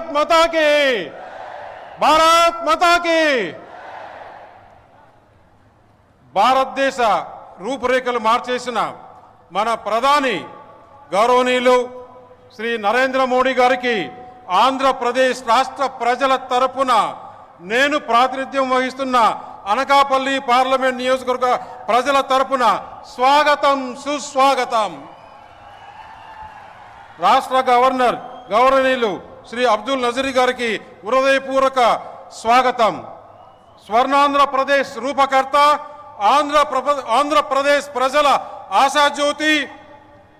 భారత్ మాతాకి భారత్ మాతాకి భారతదేశ రూపురేఖలు మార్చేసిన మన ప్రధాని గౌరవనీయులు శ్రీ నరేంద్ర మోడీ గారికి ఆంధ్రప్రదేశ్ రాష్ట్ర ప్రజల తరపున నేను ప్రాతినిధ్యం వహిస్తున్న అనకాపల్లి పార్లమెంట్ నియోజకవర్గ ప్రజల తరపున స్వాగతం సుస్వాగతం. రాష్ట్ర గవర్నర్ గౌరవనీయులు శ్రీ అబ్దుల్ నజీర్ గారికి హృదయపూర్వక స్వాగతం. స్వర్ణాంధ్రప్రదేశ్ రూపకర్త ఆంధ్రప్రదేశ్ ప్రజల ఆశాజ్యోతి,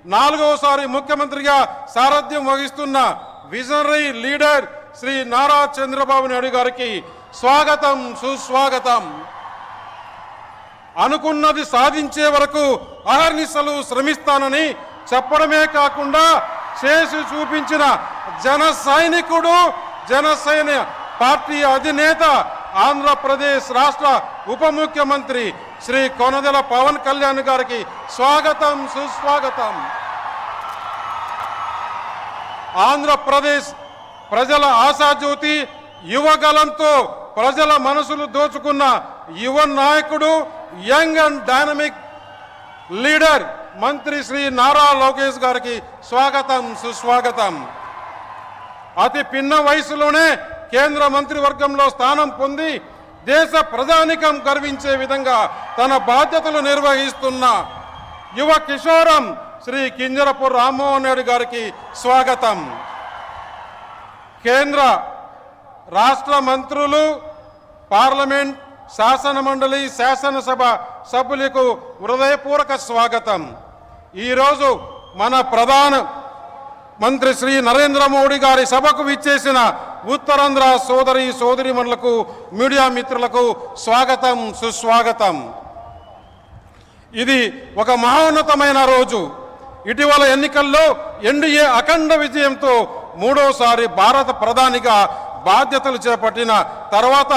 4వసారి ముఖ్యమంత్రిగా సారథ్యం వహిస్తున్న విజనరీ లీడర్ శ్రీ నారా చంద్రబాబు నాయుడు గారికి స్వాగతం సుస్వాగతం. అనుకున్నది సాధించే వరకు అహర్నిశలు శ్రమిస్తానని చెప్పడమే కాకుండా చేసి చూపించిన జన సైనికుడు, జనసేన పార్టీ అధినేత, ఆంధ్రప్రదేశ్ రాష్ట్ర ఉప ముఖ్యమంత్రి శ్రీ కొనదెల పవన్ కళ్యాణ్ గారికి స్వాగతం సుస్వాగతం. ఆంధ్రప్రదేశ్ ప్రజల ఆశాజ్యోతి, యువగలంతో ప్రజల మనసులు దోచుకున్న యువ నాయకుడు, యంగ్ అండ్ డైనమిక్ లీడర్ మంత్రి శ్రీ నారా లోకేష్ గారికి స్వాగతం సుస్వాగతం. అతి పిన్న వయసులోనే కేంద్ర మంత్రివర్గంలో స్థానం పొంది దేశ ప్రజానికం గర్వించే విధంగా తన బాధ్యతలు నిర్వహిస్తున్న యువ కిషోరం శ్రీ కింజరపు రామ్మోహన్ రెడ్డి గారికి స్వాగతం. కేంద్ర రాష్ట్ర మంత్రులు, పార్లమెంట్, శాసన మండలి, శాసనసభ సభ్యులకు హృదయపూర్వక స్వాగతం. ఈరోజు మన ప్రధాన మంత్రి శ్రీ నరేంద్ర మోడీ గారి సభకు విచ్చేసిన ఉత్తరాంధ్ర సోదరీమణులకు, మీడియా మిత్రులకు స్వాగతం సుస్వాగతం. ఇది ఒక మహోన్నతమైన రోజు. ఇటీవల ఎన్నికల్లో ఎన్డీఏ అఖండ విజయంతో 3వసారి భారత ప్రధానిగా బాధ్యతలు చేపట్టిన తర్వాత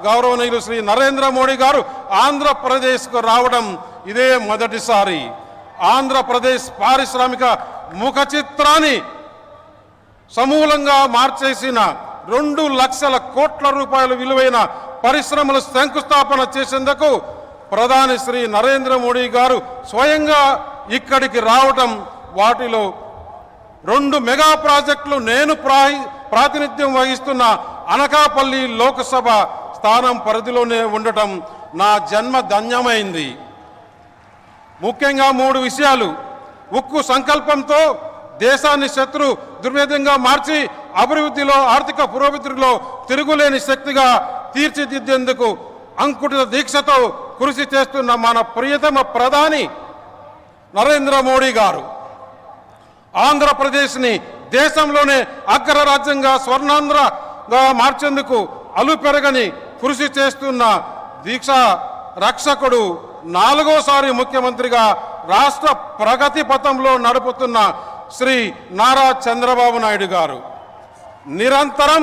గౌరవనీయులు శ్రీ నరేంద్ర మోడీ గారు ఆంధ్రప్రదేశ్కు రావడం ఇదే మొదటిసారి. ఆంధ్రప్రదేశ్ పారిశ్రామిక ముఖ చిత్రాన్ని సమూలంగా మార్చేసిన 2 లక్షల కోట్ల రూపాయల విలువైన పరిశ్రమలు శంకుస్థాపన చేసేందుకు ప్రధాని శ్రీ నరేంద్ర మోడీ గారు స్వయంగా ఇక్కడికి రావటం, వాటిలో 2 మెగా ప్రాజెక్టులు నేను ప్రాతినిధ్యం వహిస్తున్న అనకాపల్లి లోక్సభ స్థానం పరిధిలోనే ఉండటం నా జన్మ ధన్యమైంది. ముఖ్యంగా 3 విషయాలు. ఉక్కు సంకల్పంతో దేశాన్ని శత్రు దుర్భేదంగా మార్చి అభివృద్ధిలో, ఆర్థిక పురోభివృద్ధిలో తిరుగులేని శక్తిగా తీర్చిదిద్దేందుకు అంకుటిత దీక్షతో కృషి చేస్తున్న మన ప్రియతమ ప్రధాని నరేంద్ర మోడీ గారు ఆంధ్రప్రదేశ్ని దేశంలోనే అగ్రరాజ్యంగా, స్వర్ణాంధ్రగా మార్చేందుకు అలుపెరగని కృషి చేస్తున్న దీక్ష రక్షకుడు, 4వసారి ముఖ్యమంత్రిగా రాష్ట్ర ప్రగతి పథంలో నడుపుతున్న శ్రీ నారా చంద్రబాబు నాయుడు గారు నిరంతరం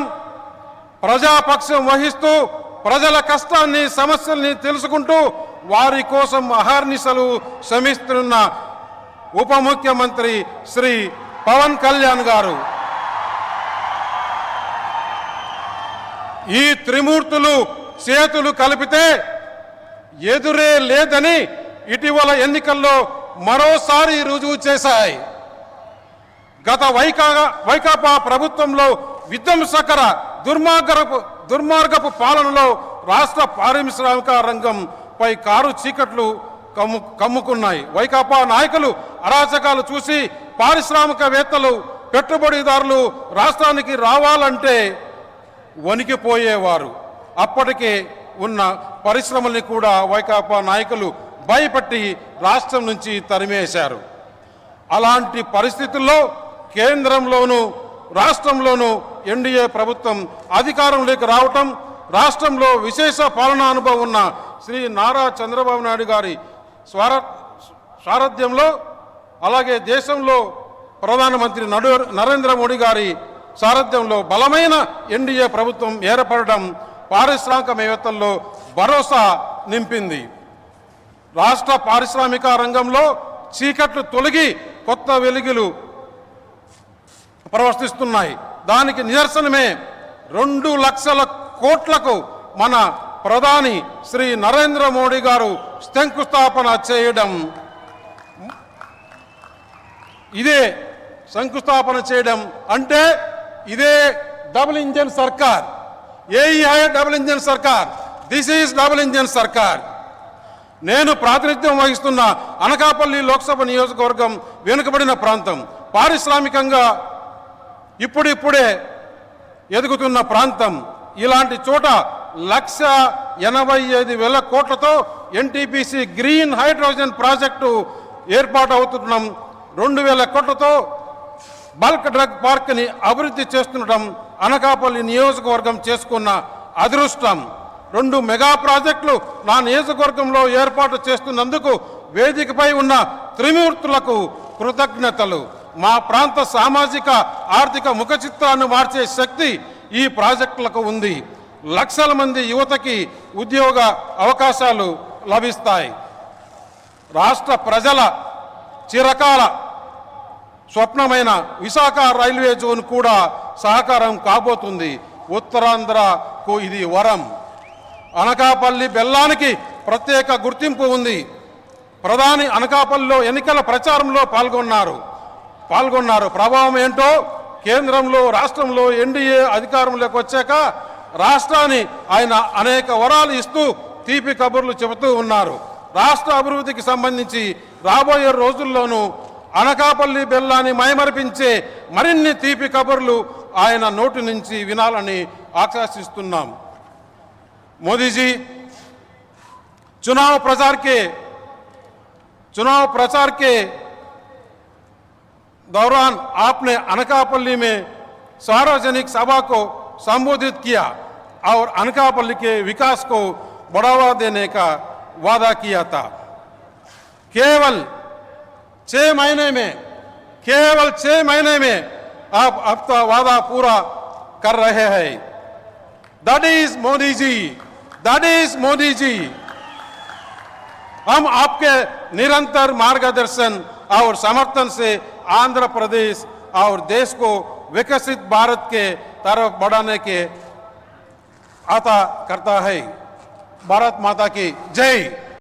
ప్రజాపక్షం వహిస్తూ ప్రజల కష్టాన్ని, సమస్యల్ని తెలుసుకుంటూ వారి కోసం అహర్నిశలు శ్రమిస్తున్న ఉప ముఖ్యమంత్రి శ్రీ పవన్ కళ్యాణ్ గారు. ఈ త్రిమూర్తులు చేతులు కలిపితే ఎదురే లేదని ఇటీవల ఎన్నికల్లో మరోసారి రుజువు చేశాయి. గత వైకాపా ప్రభుత్వంలో విధ్వంసకర దుర్మార్గపు పాలనలో రాష్ట్ర పారిశ్రామిక రంగంపై కారు చీకట్లు కమ్ముకున్నాయి. వైకాపా నాయకులు అరాచకాలు చూసి పారిశ్రామికవేత్తలు, పెట్టుబడిదారులు రాష్ట్రానికి రావాలంటే వణికిపోయేవారు. అప్పటికే ఉన్న పరిశ్రమల్ని కూడా వైకాపా నాయకులు భయపట్టి రాష్ట్రం నుంచి తరిమేశారు. అలాంటి పరిస్థితుల్లో కేంద్రంలోనూ రాష్ట్రంలోనూ ఎన్డీఏ ప్రభుత్వం అధికారంలోకి రావటం, రాష్ట్రంలో విశేష పాలనా అనుభవం ఉన్న శ్రీ నారా చంద్రబాబు నాయుడు గారి సారథ్యంలో, అలాగే దేశంలో ప్రధానమంత్రి నరేంద్ర మోడీ గారి సారథ్యంలో బలమైన ఎన్డీఏ ప్రభుత్వం ఏర్పడడం పారిశ్రామికవేత్తల్లో భరోసా నింపింది. రాష్ట్ర పారిశ్రామిక రంగంలో చీకట్లు తొలగి కొత్త వెలుగులు ప్రవర్తిస్తున్నాయి. దానికి నిదర్శనమే 2 లక్షల కోట్లకు మన ప్రధాని శ్రీ నరేంద్ర మోడీ గారు శంకుస్థాపన చేయడం. ఇదే శంకుస్థాపన చేయడం అంటే ఇదే డబుల్ ఇంజన్ సర్కార్. यही है डबल इंजन सरकार. दिस इज डबल इंजन सरकार. నేను ప్రాతినిధ్యం వహిస్తున్న అనకాపల్లి లోక్సభ నియోజకవర్గం వెనుకబడిన ప్రాంతం, పారిశ్రామికంగా ఇప్పుడిప్పుడే ఎదుగుతున్న ప్రాంతం. ఇలాంటి చోట 1,85,000 కోట్లతో ఎన్టీపీసీ గ్రీన్ హైడ్రోజన్ ప్రాజెక్టు ఏర్పాటు అవుతుండడం, 2,000 కోట్లతో బల్క్ డ్రగ్ పార్క్ని అభివృద్ధి చేస్తుండడం అనకాపల్లి నియోజకవర్గం చేసుకున్న అదృష్టం. 2 మెగా ప్రాజెక్టులు నా నియోజకవర్గంలో ఏర్పాటు చేస్తున్నందుకు వేదికపై ఉన్న త్రిమూర్తులకు కృతజ్ఞతలు. మా ప్రాంత సామాజిక ఆర్థిక ముఖ చిత్రాన్ని మార్చే శక్తి ఈ ప్రాజెక్టులకు ఉంది. లక్షల మంది యువతకి ఉద్యోగ అవకాశాలు లభిస్తాయి. రాష్ట్ర ప్రజల చిరకాల స్వప్నమైన విశాఖ రైల్వే జోన్ కూడా సహకారం కాబోతుంది. ఉత్తరాంధ్రకు ఇది వరం. అనకాపల్లి బెల్లానికి ప్రత్యేక గుర్తింపు ఉంది. ప్రధాని అనకాపల్లిలో ఎన్నికల ప్రచారంలో పాల్గొన్నారు. ప్రభావం ఏంటో కేంద్రంలో రాష్ట్రంలో ఎన్డీఏ అధికారంలోకి వచ్చాక రాష్ట్రాన్ని ఆయన అనేక వరాలు ఇస్తూ తీపి కబుర్లు చెబుతూ ఉన్నారు. రాష్ట్ర అభివృద్ధికి సంబంధించి రాబోయే రోజుల్లోనూ అనకాపల్లి బెల్లాన్ని మైమరిపించే మరిన్ని తీపి కబుర్లు ఆయన నోటి నుంచి వినాలని ఆకాంక్షిస్తున్నాం. मोदी जी, चुनाव प्रचार के दौरान आपने अनकापल्ली में सार्वजनिक सभा को संबोधित किया और अनकापल्ली के विकास को बढ़ावा देने का वादा किया था. केवल 6 महीने में आप अब तो वादा पूरा कर रहे हैं. That is Modi ji. हम आपके निरंतर मार्गदर्शन और समर्थन से आंध्र प्रदेश और देश को विकसित भारत के तरफ बढ़ाने के आता करता है. भारत माता की जय.